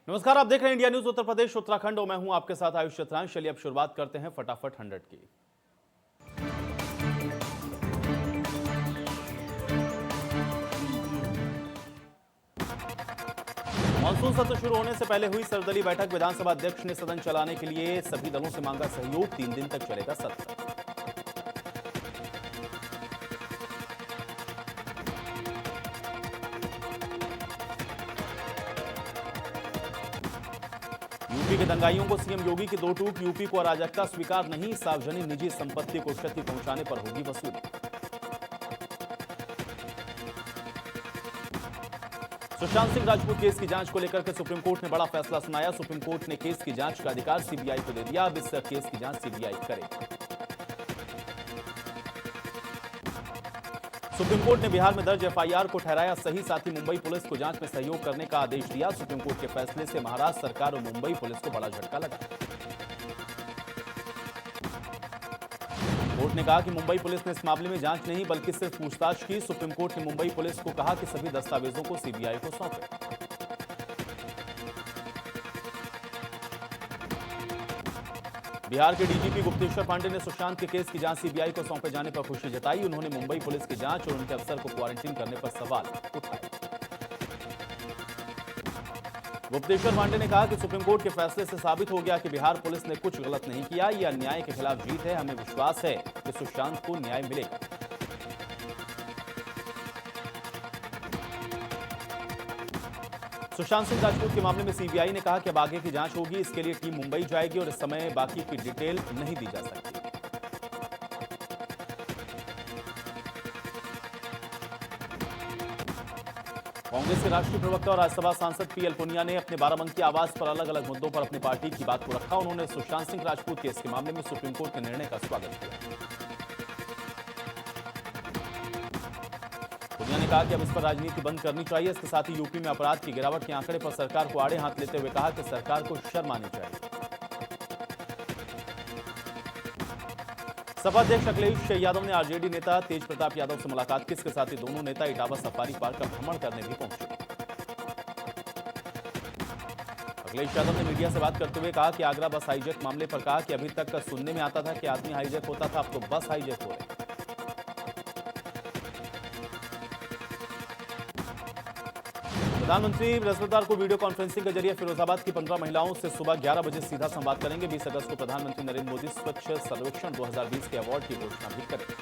नमस्कार, आप देख रहे हैं इंडिया न्यूज उत्तर प्रदेश उत्तराखंड और मैं हूं आपके साथ आयुष चतुरांश। चलिए अब शुरुआत करते हैं फटाफट 100 की। मानसून सत्र शुरू होने से पहले हुई सर्वदलीय बैठक। विधानसभा अध्यक्ष ने सदन चलाने के लिए सभी दलों से मांगा सहयोग। 3 दिन तक चलेगा सत्र। यूपी के दंगाइयों को सीएम योगी की दो टूक। यूपी को अराजकता स्वीकार नहीं, सार्वजनिक निजी संपत्ति को क्षति पहुंचाने पर होगी वसूली। सुशांत सिंह राजपूत केस की जांच को लेकर के सुप्रीम कोर्ट ने बड़ा फैसला सुनाया। सुप्रीम कोर्ट ने केस की जांच का अधिकार सीबीआई को दे दिया। अब इस केस की जांच सीबीआई करेगी। सुप्रीम कोर्ट ने बिहार में दर्ज एफआईआर को ठहराया सही, साथ ही मुंबई पुलिस को जांच में सहयोग करने का आदेश दिया। सुप्रीम कोर्ट के फैसले से महाराष्ट्र सरकार और मुंबई पुलिस को बड़ा झटका लगा। कोर्ट ने कहा कि मुंबई पुलिस ने इस मामले में जांच नहीं बल्कि सिर्फ पूछताछ की। सुप्रीम कोर्ट ने मुंबई पुलिस को कहा कि सभी दस्तावेजों को सीबीआई को सौंपे। बिहार के डीजीपी गुप्तेश्वर पांडे ने सुशांत के केस की जांच सीबीआई को सौंपे जाने पर खुशी जताई। उन्होंने मुंबई पुलिस की जांच और उनके अफसर को क्वारंटीन करने पर सवाल उठाए। गुप्तेश्वर पांडे ने कहा कि सुप्रीम कोर्ट के फैसले से साबित हो गया कि बिहार पुलिस ने कुछ गलत नहीं किया। यह अन्याय के खिलाफ जीत है। हमें विश्वास है कि सुशांत को न्याय मिलेगा। सुशांत सिंह राजपूत के मामले में सीबीआई ने कहा कि अब आगे की जांच होगी। इसके लिए टीम मुंबई जाएगी और इस समय बाकी की डिटेल नहीं दी जा सकती। कांग्रेस के राष्ट्रीय प्रवक्ता और राज्यसभा सांसद पीएल पुनिया ने अपने बाराबंकी आवास पर अलग अलग मुद्दों पर अपनी पार्टी की बात को रखा। उन्होंने सुशांत सिंह राजपूत केस के मामले में सुप्रीम कोर्ट के निर्णय का स्वागत किया। पुनिया ने कहा कि अब इस पर राजनीति बंद करनी चाहिए। इसके साथ ही यूपी में अपराध की गिरावट के आंकड़े पर सरकार को आड़े हाथ लेते हुए कहा कि सरकार को शर्म आनी चाहिए। सपा अध्यक्ष अखिलेश यादव ने आरजेडी नेता तेज प्रताप यादव से मुलाकात की। इसके साथ ही दोनों नेता इटावा सफारी पार्क का भ्रमण करने भी पहुंचे। अखिलेश यादव ने मीडिया से बात करते हुए कहा कि आगरा बस हाईजैक मामले पर कहा कि अभी तक सुनने में आता था कि आदमी हाईजैक होता था, अब तो बस हाईजैक हो रहे। प्रधानमंत्री बृहस्पतिवार को वीडियो कॉन्फ्रेंसिंग के जरिए फिरोजाबाद की 15 महिलाओं से सुबह 11 बजे सीधा संवाद करेंगे। 20 अगस्त को प्रधानमंत्री नरेंद्र मोदी स्वच्छ सर्वेक्षण 2020 के अवार्ड की घोषणा भी करेंगे।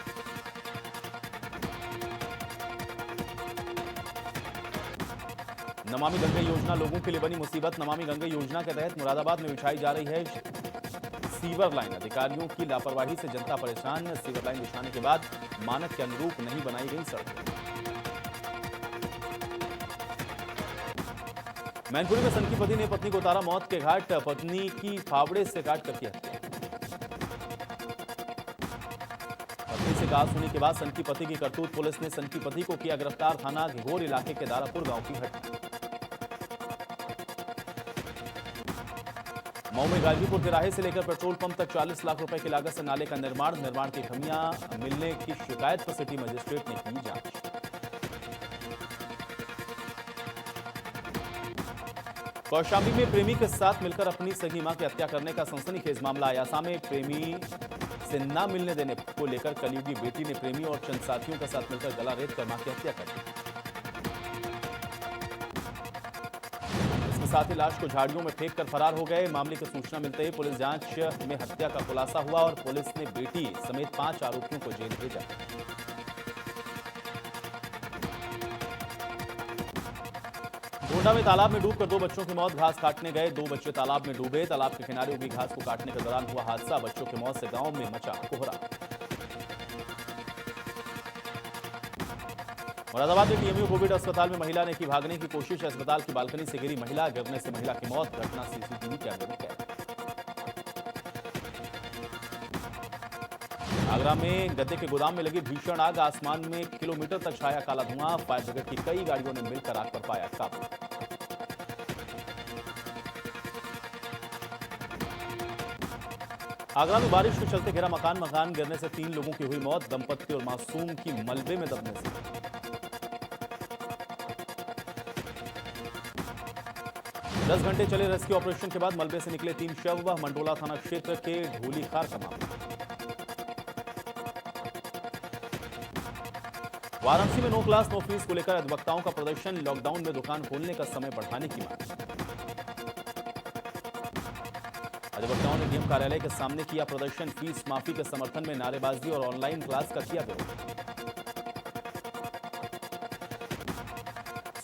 नमामि गंगे योजना लोगों के लिए बनी मुसीबत। नमामि गंगे योजना के तहत मुरादाबाद में बिछाई जा रही है सीवर लाइन। अधिकारियों की लापरवाही से जनता परेशान। सीवर लाइन बिछाने के बाद मानक के अनुरूप नहीं बनाई गई सड़कें। मैनपुरी में सन की पति ने पत्नी को उतारा मौत के घाट। पत्नी की फावड़े से काट कर की हत्या। पत्नी से कहा सुनी के बाद सन की पति की करतूत। पुलिस ने सन की पति को किया गिरफ्तार। थाना घिघोर इलाके के दारापुर गांव की घटना। मऊ में गाजीपुर तिराहे से लेकर पेट्रोल पंप तक 40 लाख रुपए की लागत से नाले का निर्माण की खामियां मिलने की शिकायत पर सिटी मजिस्ट्रेट ने की जांच। कौशाम्बी में प्रेमी के साथ मिलकर अपनी सगी मां की हत्या करने का सनसनीखेज मामला आया सामने। प्रेमी से न मिलने देने को लेकर कलयुगी बेटी ने प्रेमी और चंद साथियों के साथ मिलकर गला रेत कर मां की हत्या कर दी। इसके साथ ही लाश को झाड़ियों में फेंक कर फरार हो गए। मामले की सूचना मिलते ही पुलिस जांच में हत्या का खुलासा हुआ और पुलिस ने बेटी समेत 5 आरोपियों को जेल भेजा। गोंडा में तालाब में डूबकर 2 बच्चों की मौत। घास काटने गए 2 बच्चे तालाब में डूबे। तालाब के किनारे उगी घास को काटने के दौरान हुआ हादसा। बच्चों की मौत से गांव में मचा कोहरा। मुरादाबाद में टीएमयू कोविड अस्पताल में महिला ने की भागने की कोशिश। अस्पताल की बालकनी से गिरी महिला। गिरने से महिला की मौत। घटना सीसीटीवी कैमरे में कैद। आगरा में गद्दे के गोदाम में लगी भीषण आग। आसमान में किलोमीटर तक छाया काला धुआं। फायर ब्रिगेड की कई गाड़ियों ने मिलकर आग पर पाया काबू। आगरा में बारिश के चलते गिरा मकान गिरने से 3 लोगों की हुई मौत। दंपत्ति और मासूम की मलबे में दबने से। 10 घंटे चले रेस्क्यू ऑपरेशन के बाद मलबे से निकले 3 शव। मंडोला थाना क्षेत्र के ढोलीखार का मामला। वाराणसी में नो क्लास नो फीस को लेकर अधिवक्ताओं का प्रदर्शन। लॉकडाउन में दुकान खोलने का समय बढ़ाने की मांग। अधिवक्ताओं ने डीएम कार्यालय के सामने किया प्रदर्शन। फीस माफी के समर्थन में नारेबाजी और ऑनलाइन क्लास का किया विरोध।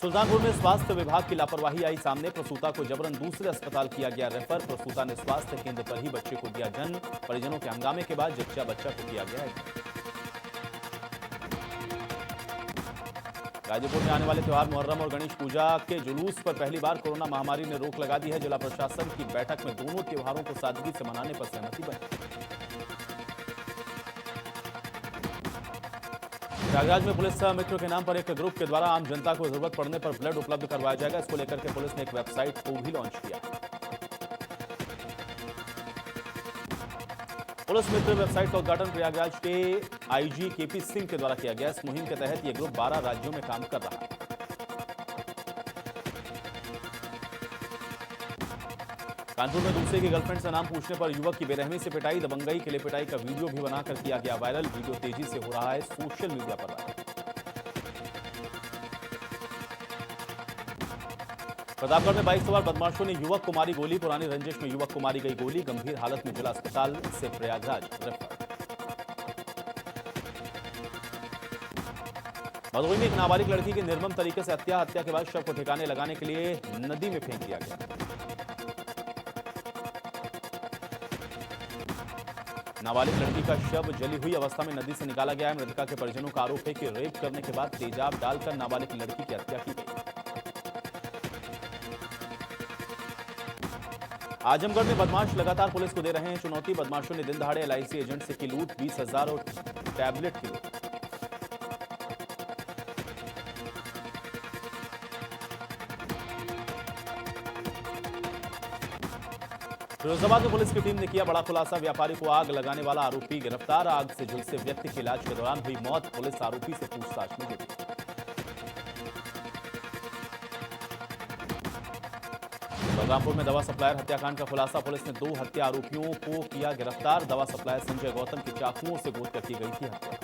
सुल्तानपुर में स्वास्थ्य विभाग की लापरवाही आई सामने। प्रसूता को जबरन दूसरे अस्पताल किया गया रेफर। प्रसूता ने स्वास्थ्य केंद्र पर ही बच्चे को दिया जन्म। परिजनों के हंगामे के बाद जच्चा बच्चा को किया गया एडमिट। गाजीपुर में आने वाले त्योहार मुहर्रम और गणेश पूजा के जुलूस पर पहली बार कोरोना महामारी ने रोक लगा दी है। जिला प्रशासन की बैठक में दोनों त्योहारों को सादगी से मनाने पर सहमति बनी। प्रयागराज में पुलिस मित्र के नाम पर एक ग्रुप के द्वारा आम जनता को जरूरत पड़ने पर ब्लड उपलब्ध करवाया जाएगा। इसको लेकर के पुलिस ने एक वेबसाइट को भी लॉन्च किया। पुलिस मित्र वेबसाइट का उद्घाटन प्रयागराज के आईजी केपी सिंह के द्वारा किया गया। इस मुहिम के तहत यह ग्रुप 12 राज्यों में काम कर रहा है। कानपुर में दूसरे की गर्लफ्रेंड से नाम पूछने पर युवक की बेरहमी से पिटाई। दबंगई के लिए पिटाई का वीडियो भी बनाकर किया गया वायरल। वीडियो तेजी से हो रहा है सोशल मीडिया पर वायरल। प्रतापगढ़ में बाइक सवार बदमाशों ने युवक को मारी गोली। पुरानी रंजिश में युवक को मारी गई गोली। गंभीर हालत में जिला अस्पताल से प्रयागराज रेफर। भदोही में एक नाबालिग लड़की की निर्मम तरीके से हत्या के बाद शव को ठिकाने लगाने के लिए नदी में फेंक दिया गया। नाबालिग लड़की का शव जली हुई अवस्था में नदी से निकाला गया है। मृतका के परिजनों का आरोप है कि रेप करने के बाद तेजाब डालकर नाबालिग लड़की की हत्या की गई। आजमगढ़ में बदमाश लगातार पुलिस को दे रहे हैं चुनौती। बदमाशों ने दिन दहाड़े एलआईसी एजेंट से की लूट। 20,000 और टैबलेट की लूट। फिरोजाबाद में पुलिस की टीम ने किया बड़ा खुलासा। व्यापारी को आग लगाने वाला आरोपी गिरफ्तार। आग से झुलसे व्यक्ति की इलाज के दौरान हुई मौत। पुलिस आरोपी से पूछताछ में जुटी। बलरामपुर में दवा सप्लायर हत्याकांड का खुलासा। पुलिस ने 2 हत्या आरोपियों को किया गिरफ्तार। दवा सप्लायर संजय गौतम की चाकुओं से गोद कर की गई थी हत्या।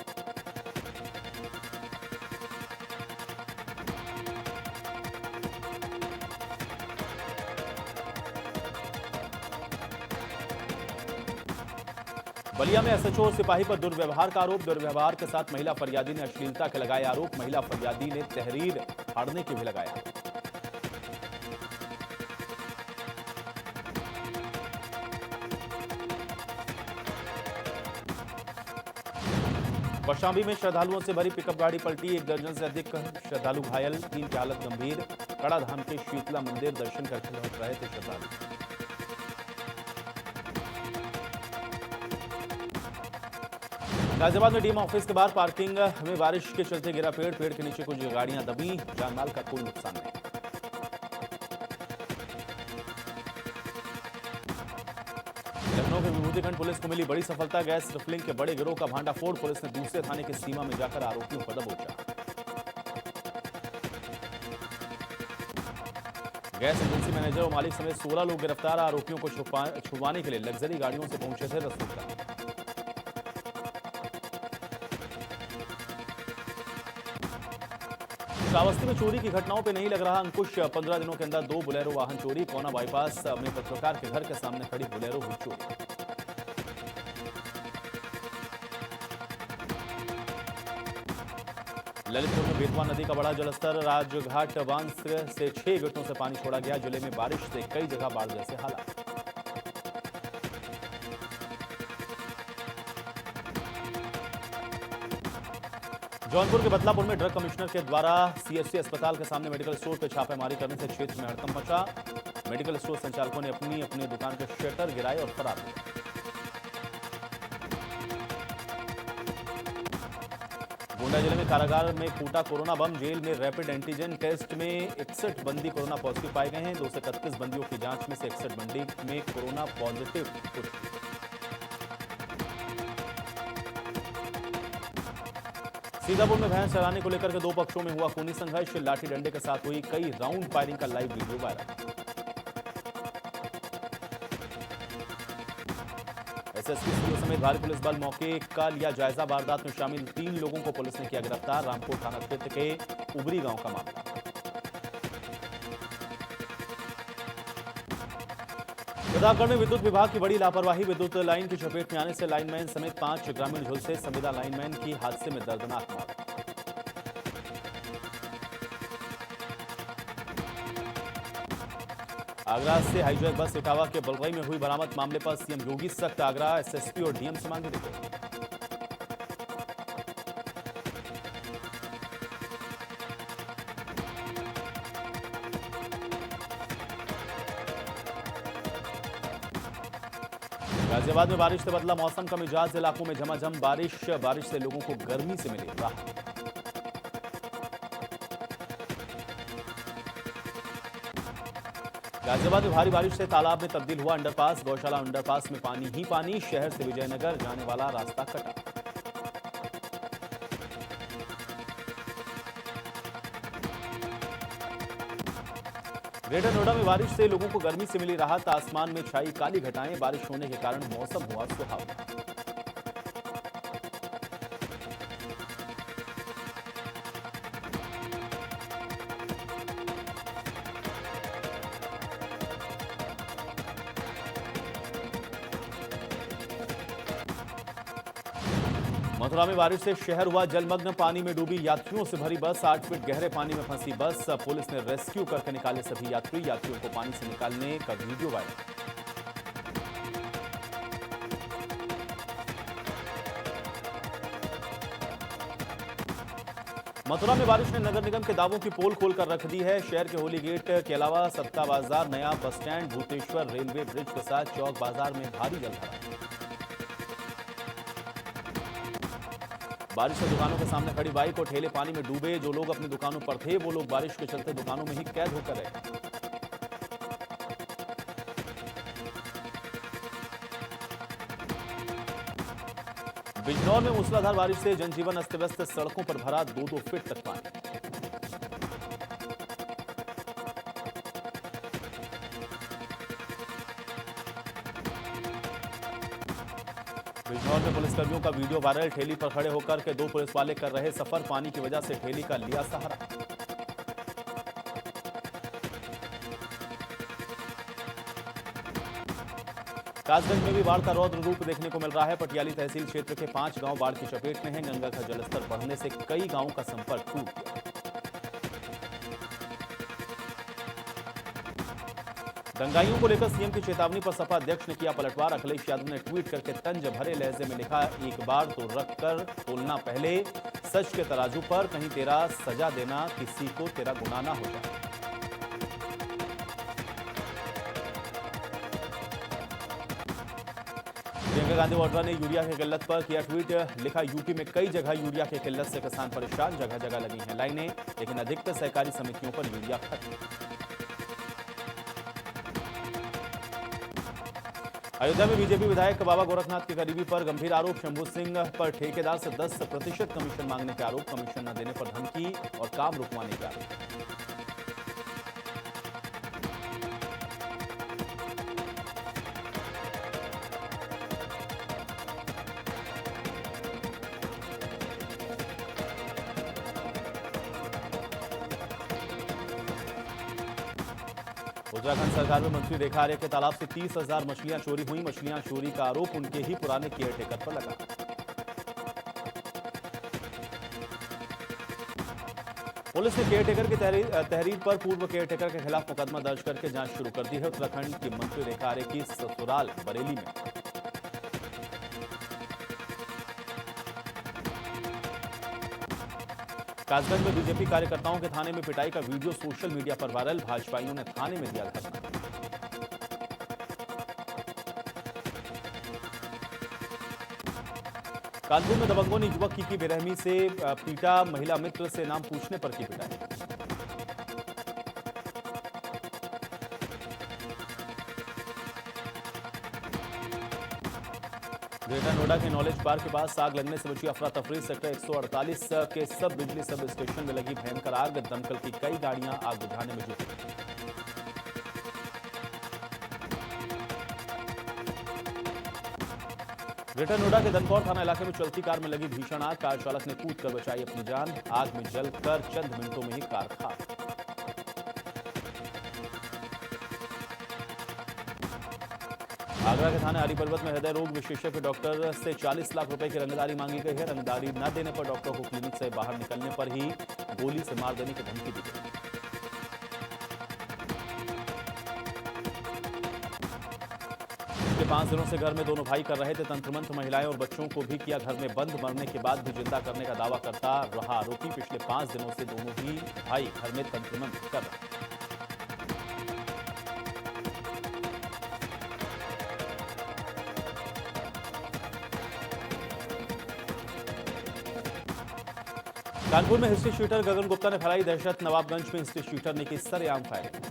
बलिया में एसएचओ और सिपाही पर दुर्व्यवहार का आरोप। दुर्व्यवहार के साथ महिला फरियादी ने अश्लीलता के लगाए आरोप। महिला फरियादी ने तहरीर फाड़ने के भी लगाया। कौशाम्बी में श्रद्धालुओं से भरी पिकअप गाड़ी पलटी। 1 दर्जन से अधिक श्रद्धालु घायल। 3 की हालत गंभीर। कड़ा धाम के शीतला मंदिर दर्शन करके लौट रहे थे श्रद्धालु। गाजियाबाद में डीएम ऑफिस के बाहर पार्किंग में बारिश के चलते गिरा पेड़। पेड़ के नीचे कुछ गाड़ियां दबी। जानमाल का कोई नुकसान नहीं। लखनऊ के विभूतिखंड पुलिस को मिली बड़ी सफलता। गैस रिफिलिंग के बड़े गिरोह का भांडाफोड़। पुलिस ने दूसरे थाने की सीमा में जाकर आरोपियों को दबोचा। गैस एजेंसी मैनेजर और मालिक समेत 16 लोग गिरफ्तार। आरोपियों को छुड़वाने के लिए लग्जरी गाड़ियों से पहुंचे थे रसूलपुर। श्रावस्ती में चोरी की घटनाओं पर नहीं लग रहा अंकुश। 15 दिनों के अंदर 2 बोलेरो वाहन चोरी। कोना बाईपास में पत्रकार के घर के सामने खड़ी बोलेरो हुई चोरी। ललितपुर में बेतवा नदी का बड़ा जलस्तर। राजघाट बांध से 6 गेटों से पानी छोड़ा गया। जिले में बारिश से कई जगह बाढ़ जैसे हालात। जौनपुर के बदलापुर में ड्रग कमिश्नर के द्वारा सीएचसी अस्पताल के सामने मेडिकल स्टोर पर छापेमारी करने से क्षेत्र में हड़कंप मचा। मेडिकल स्टोर संचालकों ने अपनी दुकान के शटर गिराए और फरार हुए। गोंडा जिले में कारागार में फूटा कोरोना बम। जेल में रैपिड एंटीजन टेस्ट में 61 बंदी कोरोना पॉजिटिव पाए गए हैं। 231 बंदियों की जांच में से 61 बंदी में कोरोना पॉजिटिव पुष्टि। सीतापुर में भैंस चराने को लेकर के 2 पक्षों में हुआ खूनी संघर्ष। लाठी डंडे के साथ हुई कई राउंड फायरिंग का live video viral. SSP CO समेत भारी पुलिस बल मौके का लिया जायजा। वारदात में शामिल 3 लोगों को पुलिस ने किया गिरफ्तार। रामपुर थाना क्षेत्र के उबरी गांव का मामला। प्रतापगढ़ में विद्युत विभाग की बड़ी लापरवाही। विद्युत लाइन की चपेट में आने से लाइनमैन समेत 5 ग्रामीण झुलसे। संविदा लाइनमैन की हादसे में दर्दनाक मौत। आगरा से हाईजैक बस इटावा के बलरई में हुई बरामद। मामले पर सीएम योगी सख्त। आगरा एसएसपी और डीएम से मांगी रिपोर्ट। गाजियाबाद में बारिश से बदला मौसम का मिजाज। इलाकों में झमाझम बारिश से लोगों को गर्मी से मिली राहत। गाजियाबाद में भारी बारिश से तालाब में तब्दील हुआ अंडरपास। गौशाला अंडरपास में पानी ही पानी। शहर से विजयनगर जाने वाला रास्ता कटा। ग्रेटर नोएडा में बारिश से लोगों को गर्मी से मिली राहत। आसमान में छाई काली घटाएं। बारिश होने के कारण मौसम हुआ सुहावना। मथुरा में बारिश से शहर हुआ जलमग्न। पानी में डूबी यात्रियों से भरी बस। 8 फीट गहरे पानी में फंसी बस। पुलिस ने रेस्क्यू करके निकाले सभी यात्रियों को पानी से निकालने का वीडियो वायरल। मथुरा में बारिश ने नगर निगम के दावों की पोल खोलकर रख दी है। शहर के होली गेट के अलावा सत्ता बाजार, नया bus stand, Bhuteshwar railway bridge के साथ चौक बाजार में भारी जलभराव। बारिश से दुकानों के सामने खड़ी बाइक और ठेले पानी में डूबे। जो लोग अपनी दुकानों पर थे वो लोग बारिश के चलते दुकानों में ही कैद होकर रहे। बिजनौर में मूसलाधार बारिश से जनजीवन अस्त व्यस्त। सड़कों पर भरा 2-2 फीट तक पानी। बिजनौर में पुलिसकर्मियों का वीडियो वायरल। ठेली पर खड़े होकर के 2 पुलिस वाले कर रहे सफर। पानी की वजह से ठेली का लिया सहारा। कासगंज में भी बाढ़ का रौद्र रूप देखने को मिल रहा है। पटियाली तहसील क्षेत्र के 5 गांव बाढ़ की चपेट में हैं। गंगा का जलस्तर बढ़ने से कई गांवों का संपर्क टूट गया। दंगाइयों को लेकर सीएम की चेतावनी पर सपा अध्यक्ष ने किया पलटवार। अखिलेश यादव ने ट्वीट करके तंज भरे लहजे में लिखा, एक बार तो रख कर तोलना पहले सच के तराजू पर, कहीं तेरा सजा देना किसी को तेरा गुनाह ना हो जाए। प्रियंका गांधी वाड्रा ने यूरिया की किल्लत पर किया ट्वीट। लिखा, यूपी में कई जगह यूरिया की किल्लत से किसान परेशान। जगह जगह लगी हैं लाइनें, लेकिन अधिकतर सहकारी समितियों पर यूरिया खत्म। अयोध्या में बीजेपी विधायक बाबा गोरखनाथ के करीबी पर गंभीर आरोप। शंभू सिंह पर ठेकेदार से 10% कमीशन मांगने के आरोप। कमीशन न देने पर धमकी और काम रुकवाने के आरोप। उत्तराखंड सरकार में मंत्री रेखा आर्य के तालाब से 30,000 मछलियां चोरी हुई। मछलियां चोरी का आरोप उनके ही पुराने केयरटेकर पर लगा। पुलिस ने केयरटेकर की तहरीर पर पूर्व केयरटेकर के खिलाफ मुकदमा दर्ज करके जांच शुरू कर दी है। उत्तराखंड की मंत्री रेखा आर्य की ससुराल बरेली में। कासगंज में बीजेपी कार्यकर्ताओं के थाने में पिटाई का वीडियो सोशल मीडिया पर वायरल। भाजपाइयों ने थाने में दिया धरना। कानपुर में दबंगों ने युवक की बेरहमी से पीटा। महिला मित्र से नाम पूछने पर की पिटाई। ग्रेटर नोएडा के नॉलेज पार्क के पास आग लगने से बची अफरा तफरी। सेक्टर 148 के सब बिजली सब स्टेशन में लगी भयंकर आग। दमकल की कई गाड़ियां आग बुझाने में जुटी। ग्रेटर नोएडा के दनकौर थाना इलाके में चलती कार में लगी भीषण आग। कार चालक ने कूद कर बचाई अपनी जान। आग में जलकर चंद मिनटों में ही कार खाक। आगरा के थाना हरी पर्वत में हृदय रोग विशेषज्ञ डॉक्टर से 40 लाख रुपए की रंगदारी मांगी गई है। रंगदारी न देने पर डॉक्टर को क्लिनिक से बाहर निकलने पर ही गोली से मार देने की धमकी दी गई। पिछले 5 दिनों से घर में दोनों भाई कर रहे थे तंत्रमंत्र। महिलाएं और बच्चों को भी किया घर में बंद। मरने के बाद भी जिंदा करने का दावा करता रहा आरोपी। पिछले 5 दिनों से दोनों ही भाई घर में तंत्रमंत्र कर रहे। कानपुर में हिस्ट्री शूटर गगन गुप्ता ने फैलाई दहशत। नवाबगंज में हिस्ट्री शूटर ने की सरेआम फायरिंग।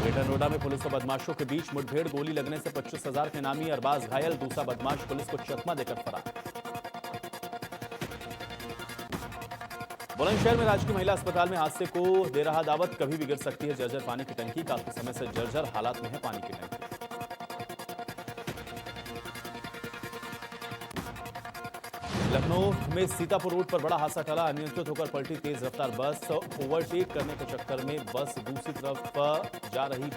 ग्रेटर नोएडा में पुलिस और बदमाशों के बीच मुठभेड़। गोली लगने से 25,000 के इनामी अरबाज घायल। दूसरा बदमाश पुलिस को चकमा देकर फरार। बुलंदशहर में राजकीय महिला अस्पताल में हादसे को दे रहा दावत। कभी भी गिर सकती है जर्जर पानी की टंकी। काफी समय से जर्जर हालात में है पानी की टंकी। लखनऊ में सीतापुर रोड पर बड़ा हादसा टला। अनियंत्रित होकर पलटी तेज रफ्तार बस। ओवरटेक करने के चक्कर में बस दूसरी तरफ जा रही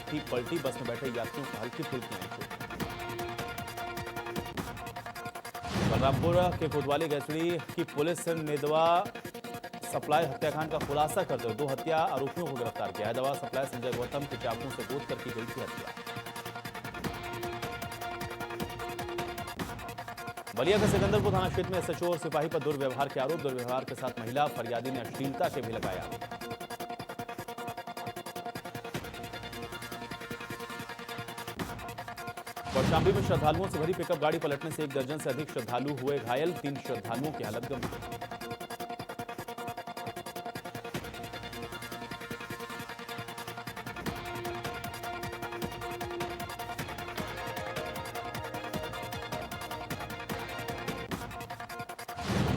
थी पलटी। बस में बैठे यात्रियों को हल्की फुल्की आई चोट। बलरामपुर के कोतवाली गैसड़ी की पुलिस ने दवा सप्लाई हत्याकांड का खुलासा करते हुए 2 हत्या आरोपियों को गिरफ्तार किया है। दवा सप्लाई संजय गौतम के चाकू से गोद कर की गई थी हत्या। बलिया के सिकंदरपुर थाना क्षेत्र में एसएचओ और सिपाही पर दुर्व्यवहार के आरोप। दुर्व्यवहार के साथ महिला फरियादी ने अश्लीलता के भी लगाया आरोप। कौशाम्बी में श्रद्धालुओं से भरी पिकअप गाड़ी पलटने से 1 दर्जन से अधिक श्रद्धालु हुए घायल। 3 श्रद्धालुओं की हालत गंभीर।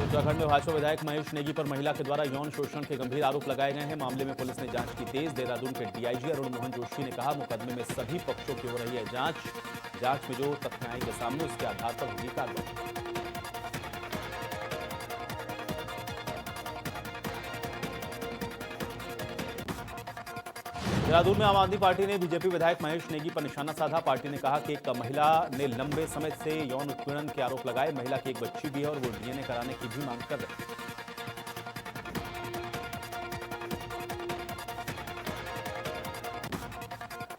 उत्तराखंड में भाजपा विधायक महेश नेगी पर महिला के द्वारा यौन शोषण के गंभीर आरोप लगाए गए हैं। मामले में पुलिस ने जांच की तेज। देहरादून के डीआईजी अरुण मोहन जोशी ने कहा मुकदमे में सभी पक्षों की हो रही है जांच में जो तथ्य आएंगे सामने उसके आधार पर होगी कार्रवाई। देहरादून में आम आदमी पार्टी ने बीजेपी विधायक महेश नेगी पर निशाना साधा। पार्टी ने कहा कि एक महिला ने लंबे समय से यौन उत्पीड़न के आरोप लगाए। महिला की एक बच्ची भी है और वो डीएनए कराने की भी मांग कर रहे हैं।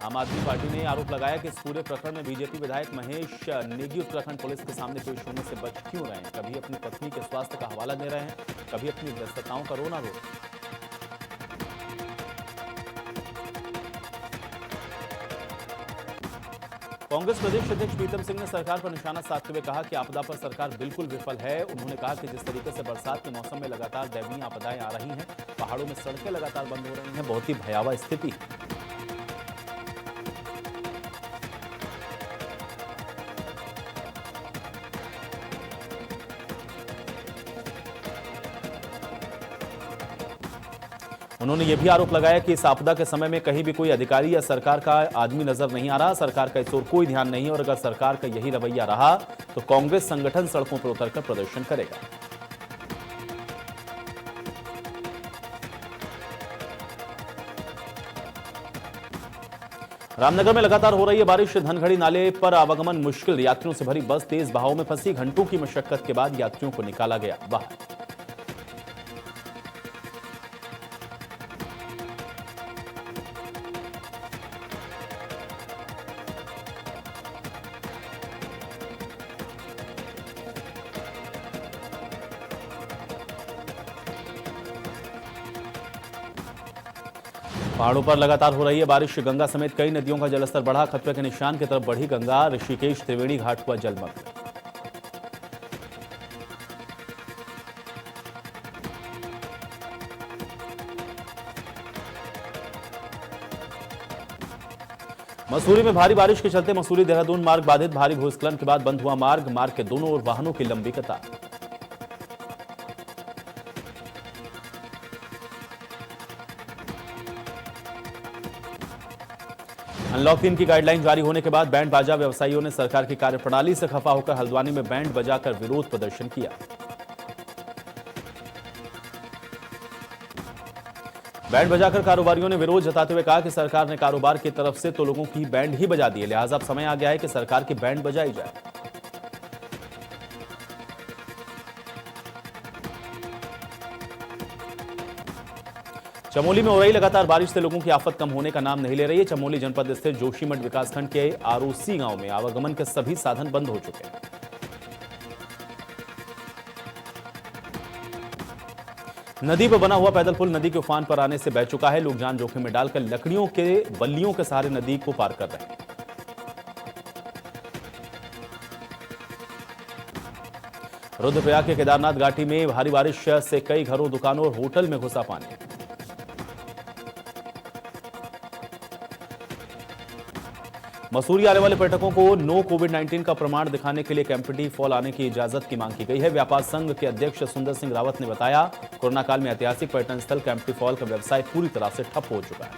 आम आदमी पार्टी ने आरोप लगाया कि इस पूरे प्रकरण में बीजेपी विधायक महेश नेगी उत्तराखंड पुलिस के सामने पेश होने से बच क्यों रहे हैं। कभी अपनी पत्नी के स्वास्थ्य का हवाला दे रहे हैं, कभी अपनी व्यस्तताओं का रोना रो रहे हैं। कांग्रेस प्रदेश अध्यक्ष प्रीतम सिंह ने सरकार पर निशाना साधते हुए कहा कि आपदा पर सरकार बिल्कुल विफल है। उन्होंने कहा कि जिस तरीके से बरसात के मौसम में लगातार दैवीय आपदाएं आ रही हैं, पहाड़ों में सड़कें लगातार बंद हो रही हैं, बहुत ही भयावह स्थिति है। उन्होंने यह भी आरोप लगाया कि इस आपदा के समय में कहीं भी कोई अधिकारी या सरकार का आदमी नजर नहीं आ रहा। सरकार का इस ओर कोई ध्यान नहीं है और अगर सरकार का यही रवैया रहा तो कांग्रेस संगठन सड़कों पर उतरकर प्रदर्शन करेगा। रामनगर में लगातार हो रही है बारिश। धनखड़ी नाले पर आवागमन मुश्किल। यात्रियों से भरी बस तेज बहाव में फंसी। घंटों की मशक्कत के बाद यात्रियों को निकाला गया बाहर। पहाड़ों पर लगातार हो रही है बारिश। गंगा समेत कई नदियों का जलस्तर बढ़ा। खतरे के निशान की तरफ बढ़ी गंगा। ऋषिकेश त्रिवेणी घाट हुआ जलमग्न। मसूरी में भारी बारिश के चलते मसूरी देहरादून मार्ग बाधित। भारी भूस्खलन के बाद बंद हुआ मार्ग। मार्ग के दोनों ओर वाहनों की लंबी कतार। अनलॉक 3 की गाइडलाइन जारी होने के बाद बैंड बाजा व्यवसायियों ने सरकार की कार्यप्रणाली से खफा होकर हल्द्वानी में बैंड बजाकर विरोध प्रदर्शन किया। बैंड बजाकर कारोबारियों ने विरोध जताते हुए कहा कि सरकार ने कारोबार की तरफ से तो लोगों की बैंड ही बजा दी है, लिहाजा अब समय आ गया है कि सरकार की बैंड बजाई जाए। चमोली में हो रही लगातार बारिश से लोगों की आफत कम होने का नाम नहीं ले रही है। चमोली जनपद स्थित जोशीमठ विकासखंड के आरोसी गांव में आवागमन के सभी साधन बंद हो चुके हैं। नदी पर बना हुआ पैदल पुल नदी के उफान पर आने से बह चुका है। लोग जान जोखिम में डालकर लकड़ियों के बल्लियों के सहारे नदी को पार कर रहे हैं। रुद्रप्रयाग के केदारनाथ घाटी में भारी बारिश से कई घरों, दुकानों और होटल में घुसा पानी। मसूरी आने वाले पर्यटकों को नो कोविड-19 का प्रमाण दिखाने के लिए कैंपटी फॉल आने की इजाजत की मांग की गई है। व्यापार संघ के अध्यक्ष सुंदर सिंह रावत ने बताया, कोरोना काल में ऐतिहासिक पर्यटन स्थल कैंपटी फॉल का व्यवसाय पूरी तरह से ठप हो चुका है।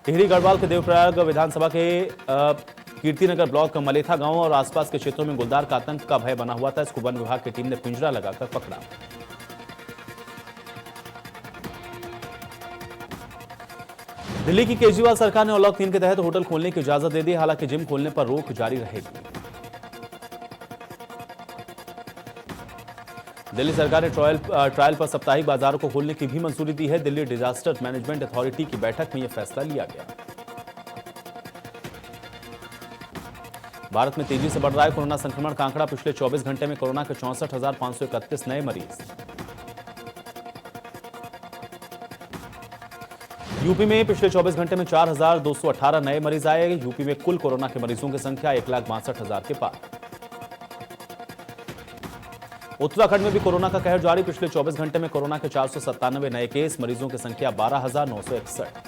टिहरी गढ़वाल के देवप्रयाग विधानसभा के कीर्तिनगर ब्लॉक मलेथा गांव और आसपास के क्षेत्रों में गुलदार का आतंक का भय बना हुआ था। इसको वन विभाग की टीम ने पिंजरा लगाकर पकड़ा। दिल्ली की केजरीवाल सरकार ने अनलॉक 3 के तहत होटल खोलने की इजाजत दे दी, हालांकि जिम खोलने पर रोक जारी रहेगी। दिल्ली सरकार ने ट्रायल पर साप्ताहिक बाजारों को खोलने की भी मंजूरी दी है। दिल्ली डिजास्टर मैनेजमेंट अथॉरिटी की बैठक में यह फैसला लिया गया। भारत में तेजी से बढ़ रहा है कोरोना संक्रमण का आंकड़ा। पिछले 24 घंटे में कोरोना के 64,531 नए मरीज। यूपी में पिछले 24 घंटे में 4,218 नए मरीज आए। यूपी में कुल कोरोना के मरीजों की संख्या 1,62,000 के पार। उत्तराखंड में भी कोरोना का कहर जारी। पिछले 24 घंटे में कोरोना के 497 नए केस, मरीजों की संख्या 12,961।